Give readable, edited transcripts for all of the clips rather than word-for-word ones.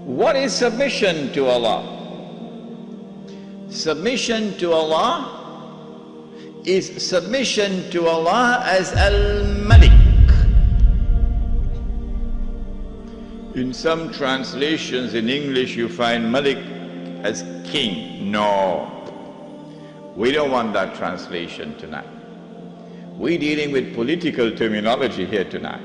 What is submission to Allah? Submission to Allah is submission to Allah as Al-Malik. In some translations in English you find Malik as king. No, we don't want that translation tonight. We're dealing with political terminology here tonight.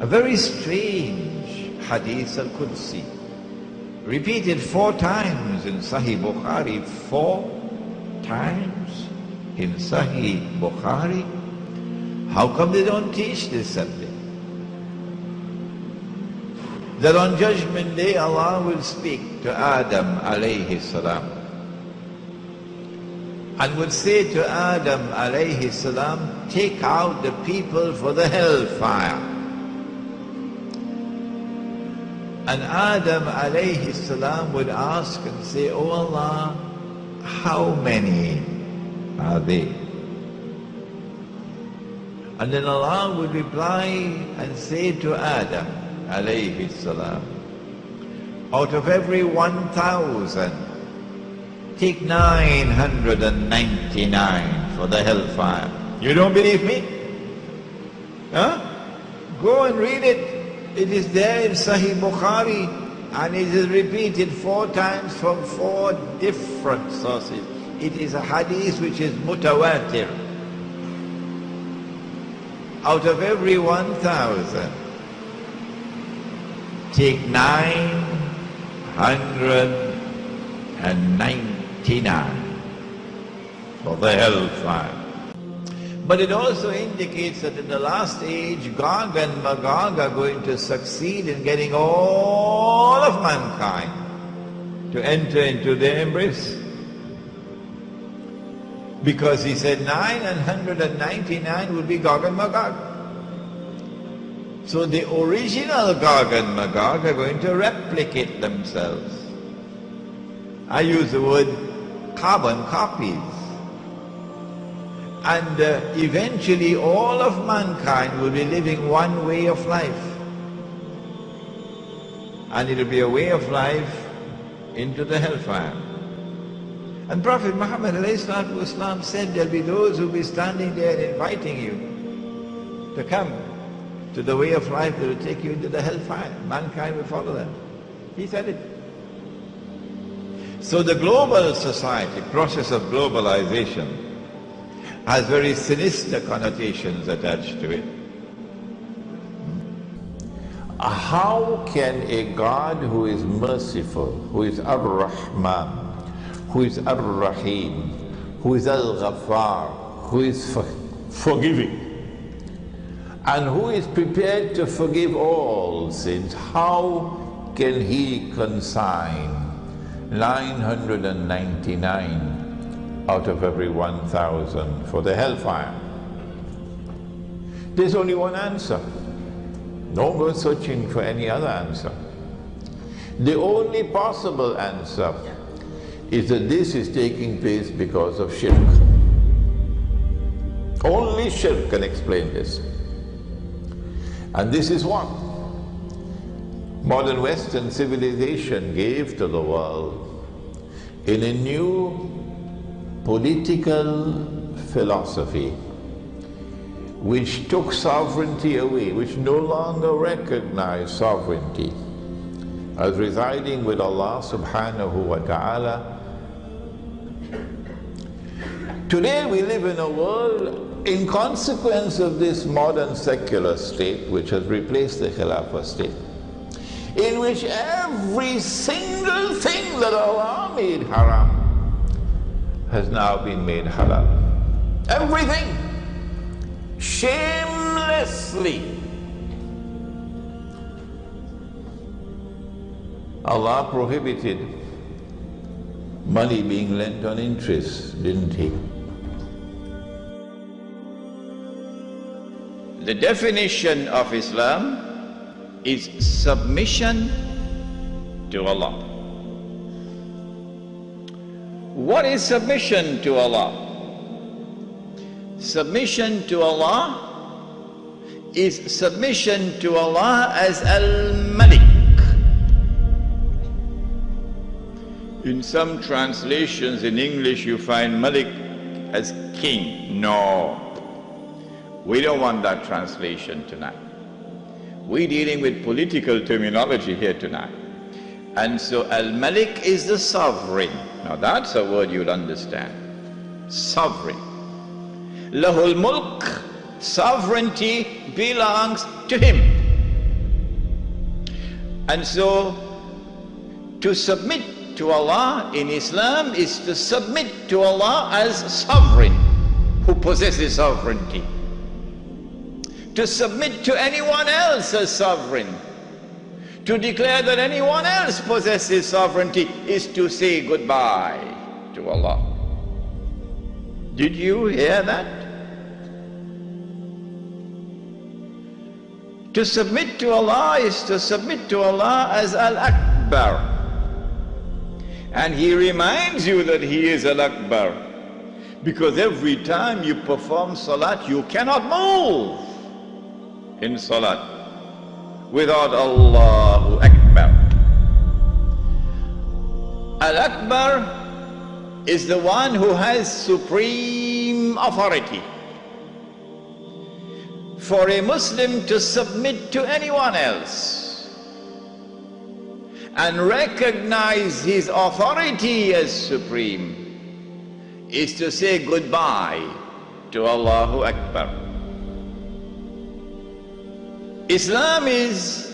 A very strange hadith al-Qudsi, repeated 4 times in Sahih Bukhari, 4 times in Sahih Bukhari. How come they don't teach this subject? That on Judgment Day Allah will speak to Adam alayhi salam and would say to Adam alayhi salam, take out the people for the hellfire. And Adam alayhi salam would ask and say, oh Allah, how many are they? And then Allah would reply and say to Adam alayhi salam, out of every 1,000, take 999 for the hellfire. You don't believe me? Huh? Go and read it. It is there in Sahih Bukhari, and it is repeated 4 times from 4 different sources. It is a hadith which is mutawatir. Out of every 1,000, take 999 for the hellfire. But it also indicates that in the last age, Gog and Magog are going to succeed in getting all of mankind to enter into their embrace. Because he said 999 would be Gog and Magog. So the original Gog and Magog are going to replicate themselves. I use the word carbon copies. And eventually all of mankind will be living one way of life. And it will be a way of life into the hellfire. And Prophet Muhammad ﷺ said there will be those who will be standing there inviting you to come to the way of life that will take you into the hellfire. Mankind will follow them. He said it. So the global society, process of globalization, has very sinister connotations attached to it. How can a God who is merciful, who is Ar-Rahman, who is Ar-Rahim, who is Al-Ghaffar, who is forgiving, and who is prepared to forgive all sins, how can He consign 999 out of every 1,000 for the hellfire? There's only one answer. Don't go searching for any other answer. The only possible answer is that this is taking place because of shirk. Only shirk can explain this. And this is what modern Western civilization gave to the world in a new political philosophy which took sovereignty away, which no longer recognized sovereignty as residing with Allah subhanahu wa ta'ala. Today we live in a world, in consequence of this modern secular state which has replaced the Khilafah state, in which every single thing that Allah made haram has now been made halal. Everything. Shamelessly. Allah prohibited money being lent on interest, didn't He? The definition of Islam is submission to Allah. What is submission to Allah? Submission to Allah is submission to Allah as Al-Malik. In some translations in English you find Malik as king. No, we don't want that translation tonight. We're dealing with political terminology here tonight. And so Al-Malik is the sovereign. Now that's a word you'll understand. Sovereign. Lahul Mulk, sovereignty belongs to him. And so to submit to Allah in Islam is to submit to Allah as sovereign, who possesses sovereignty. To submit to anyone else as sovereign, to declare that anyone else possesses sovereignty, is to say goodbye to Allah. Did you hear that? To submit to Allah is to submit to Allah as Al-Akbar. And He reminds you that He is Al-Akbar, because every time you perform salat, you cannot move in salat without Allahu Akbar. Al-Akbar is the one who has supreme authority. For a Muslim to submit to anyone else and recognize his authority as supreme is to say goodbye to Allahu Akbar. Islam is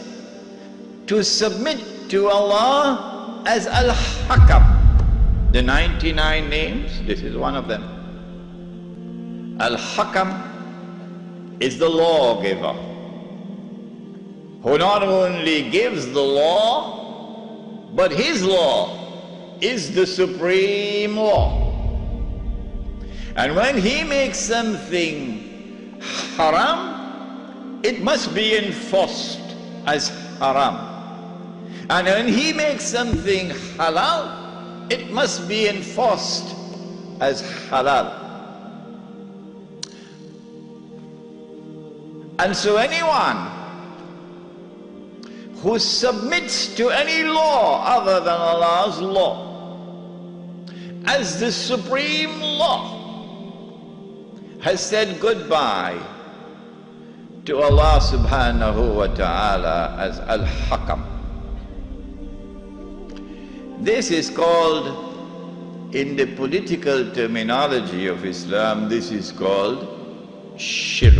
to submit to Allah as Al-Hakam. The 99 names, this is one of them. Al-Hakam is the lawgiver, who not only gives the law, but his law is the supreme law. And when he makes something haram, it must be enforced as haram. And when he makes something halal, it must be enforced as halal. And so anyone who submits to any law other than Allah's law as the supreme law has said goodbye to Allah subhanahu wa ta'ala as Al-Hakam. This is called, in the political terminology of Islam, this is called Shirk.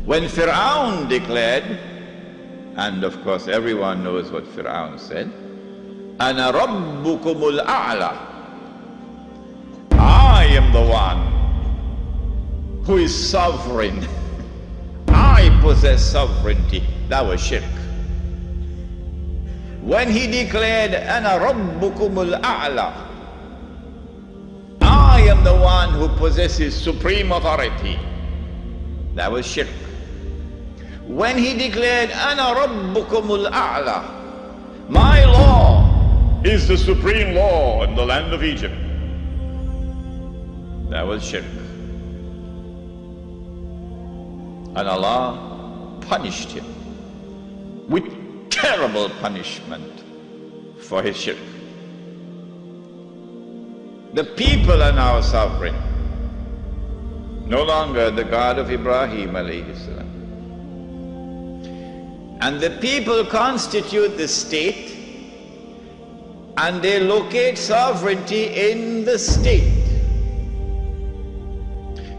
When Fir'aun declared, and of course everyone knows what Fir'aun said, Ana Rabbukumul A'la, I am the one who is sovereign. I possess sovereignty. That was shirk. When he declared, Ana Rabbukumul A'la, I am the one who possesses supreme authority, that was shirk. When he declared, Ana Rabbukumul A'la, my law is the supreme law in the land of Egypt, that was shirk. And Allah punished him with terrible punishment for his shirk. The people are now sovereign, no longer the God of Ibrahim alayhi salam. And the people constitute the state, and they locate sovereignty in the state.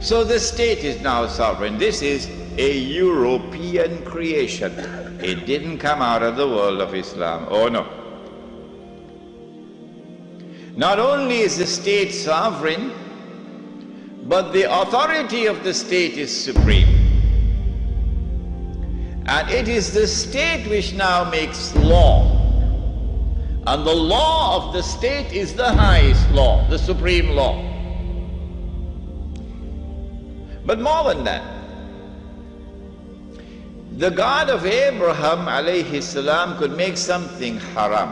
So the state is now sovereign. This is a European creation. It didn't come out of the world of Islam. Oh no. Not only is the state sovereign, but the authority of the state is supreme. And it is the state which now makes law. And the law of the state is the highest law, the supreme law. But more than that, the God of Abraham alayhi salam could make something haram.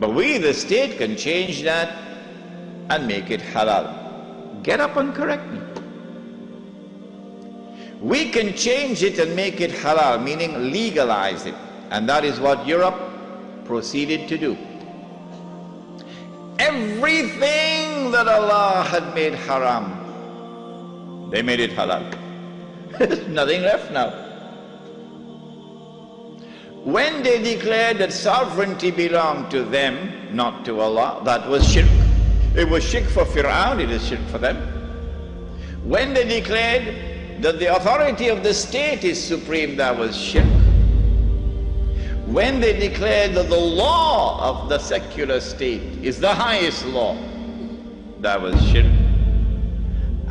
But we, the state, can change that and make it halal. Get up and correct me. We can change it and make it halal, meaning legalize it. And that is what Europe proceeded to do. Everything that Allah had made haram, they made it halal. There's nothing left now. When they declared that sovereignty belonged to them, not to Allah, that was shirk. It was shirk for Fir'aun, it is shirk for them. When they declared that the authority of the state is supreme, that was shirk. When they declared that the law of the secular state is the highest law, that was shirk.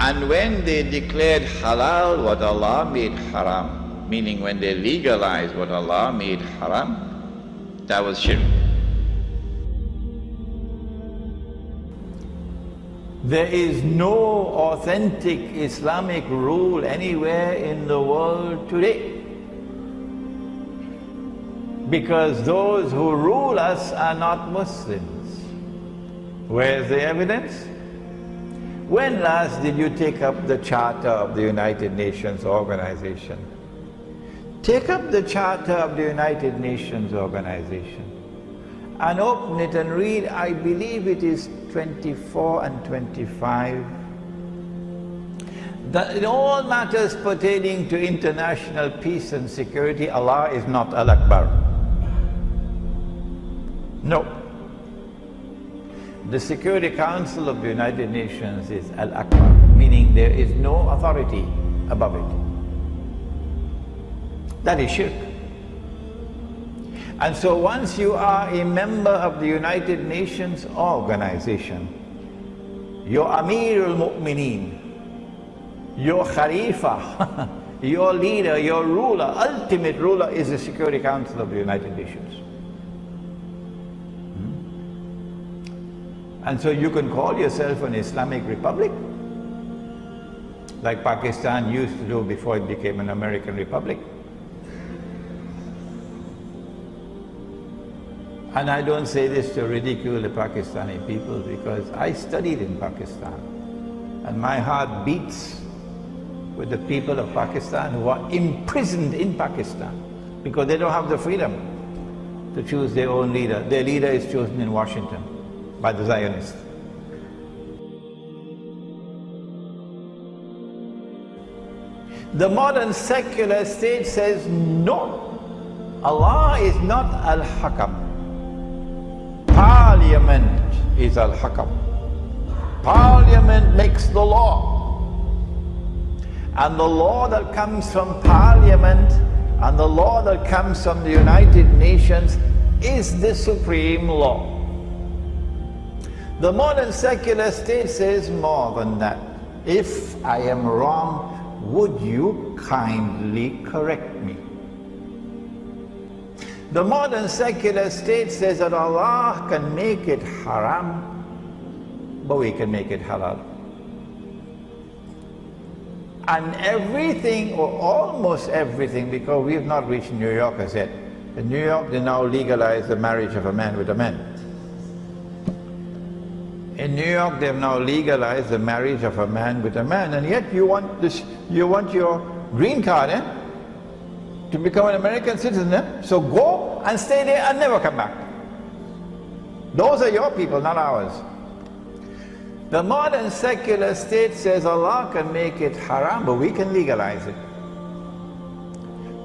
And when they declared halal what Allah made haram, meaning when they legalized what Allah made haram, that was shirk. There is no authentic Islamic rule anywhere in the world today, because those who rule us are not Muslims. Where's the evidence? When last did you take up the Charter of the United Nations Organization? Take up the Charter of the United Nations Organization and open it and read, I believe it is 24 and 25, that in all matters pertaining to international peace and security, Allah is not Al-Akbar. No. The Security Council of the United Nations is Al-Akbar, meaning there is no authority above it. That is shirk. And so once you are a member of the United Nations Organization, your Amir al-Mu'mineen, your Khalifa, your leader, your ruler, ultimate ruler is the Security Council of the United Nations. And so you can call yourself an Islamic Republic, like Pakistan used to do before it became an American Republic. And I don't say this to ridicule the Pakistani people, because I studied in Pakistan and my heart beats with the people of Pakistan who are imprisoned in Pakistan because they don't have the freedom to choose their own leader. Their leader is chosen in Washington by the Zionists. The modern secular state says no, Allah is not Al-Hakam. Parliament is Al-Hakam. Parliament makes the law. And the law that comes from Parliament and the law that comes from the United Nations is the supreme law. The modern secular state says more than that. If I am wrong, would you kindly correct me? The modern secular state says that Allah can make it haram, but we can make it halal. And everything, or almost everything, because we have not reached New York as yet. In New York, they now legalize the marriage of a man with a man. In New York, they have now legalized the marriage of a man with a man, and yet you want this, you want your green card, to become an American citizen, so go and stay there and never come back. Those are your people, not ours. The modern secular state says Allah can make it haram, but we can legalize it.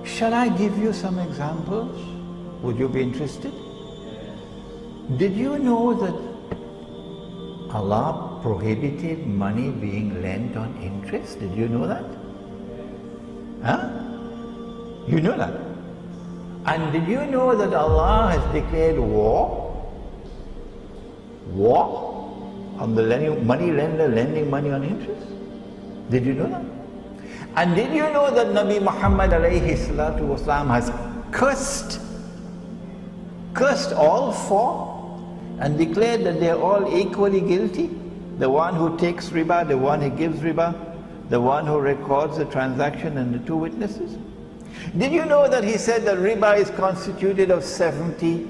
Shall I give you some examples? Would you be interested? Did you know that Allah prohibited money being lent on interest? Did you know that? Huh? You know that? And did you know that Allah has declared war? War on the money lender lending money on interest? Did you know that? And did you know that Nabi Muhammad alayhi salatu wasalam has cursed all four and declared that they are all equally guilty? The one who takes riba, the one who gives riba, the one who records the transaction, and the two witnesses. Did you know that he said that riba is constituted of 70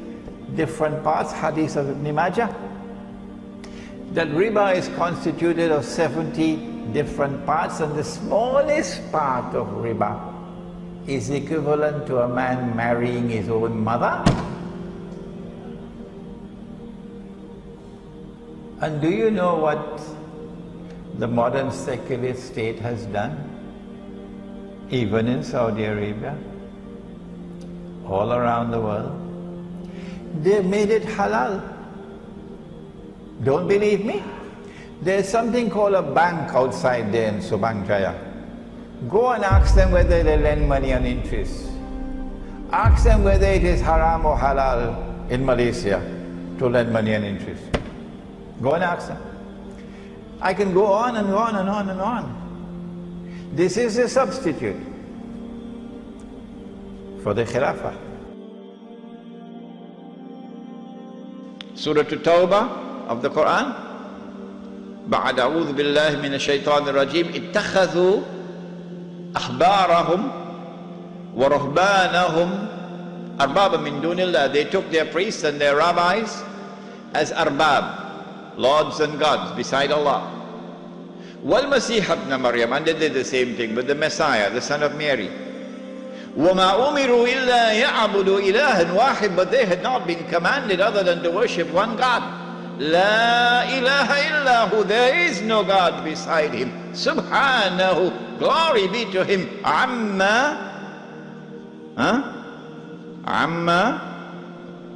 different parts, hadith of Ibn Majah, that riba is constituted of 70 different parts, and the smallest part of riba is equivalent to a man marrying his own mother. And do you know what the modern secular state has done? Even in Saudi Arabia, all around the world, they've made it halal. Don't believe me? There's something called a bank outside there in Subang Jaya. Go and ask them whether they lend money on interest. Ask them whether it is haram or halal in Malaysia to lend money on interest. Go and ask them. I can go on and on and on and on. This is a substitute for the Khilafah. Surah At-Tawbah of the Quran. بعد أعوذ بالله من الشيطان الرجيم اتخذوا أحبارهم ورهبانهم أربابا من دون الله. They took their priests and their rabbis as arbab, lords and gods beside Allah. وَالْمَسِيحَ ابْنَ مَرْيَمَ, and they did the same thing with the Messiah, the son of Mary. وَمَا أُمِرُوا إِلَّا يَعْبُدُوا إِلَهًا وَاحِدًا, but they had not been commanded other than to worship one God. لَا إِلَهَ إِلَّا هُ, there is no God beside him. Subhanahu, glory be to him. عَمَّا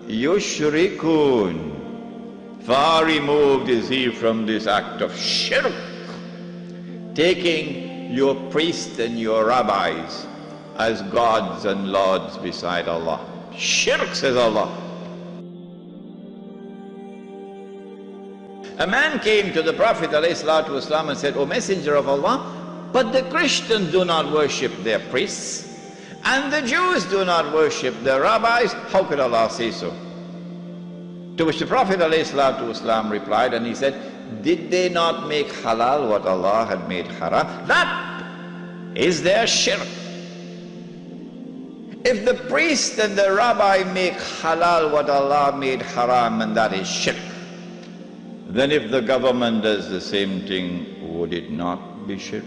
يُشْرِكُونَ, far removed is he from this act of shirk, taking your priests and your rabbis as gods and lords beside Allah. Shirk, says Allah. A man came to the Prophet ﷺ and said, O Messenger of Allah, but the Christians do not worship their priests, and the Jews do not worship their rabbis. How could Allah say so? To which the Prophet ﷺ replied, and he said, did they not make halal what Allah had made haram? That is their shirk. If the priest and the rabbi make halal what Allah made haram, and that is shirk, then if the government does the same thing, would it not be shirk?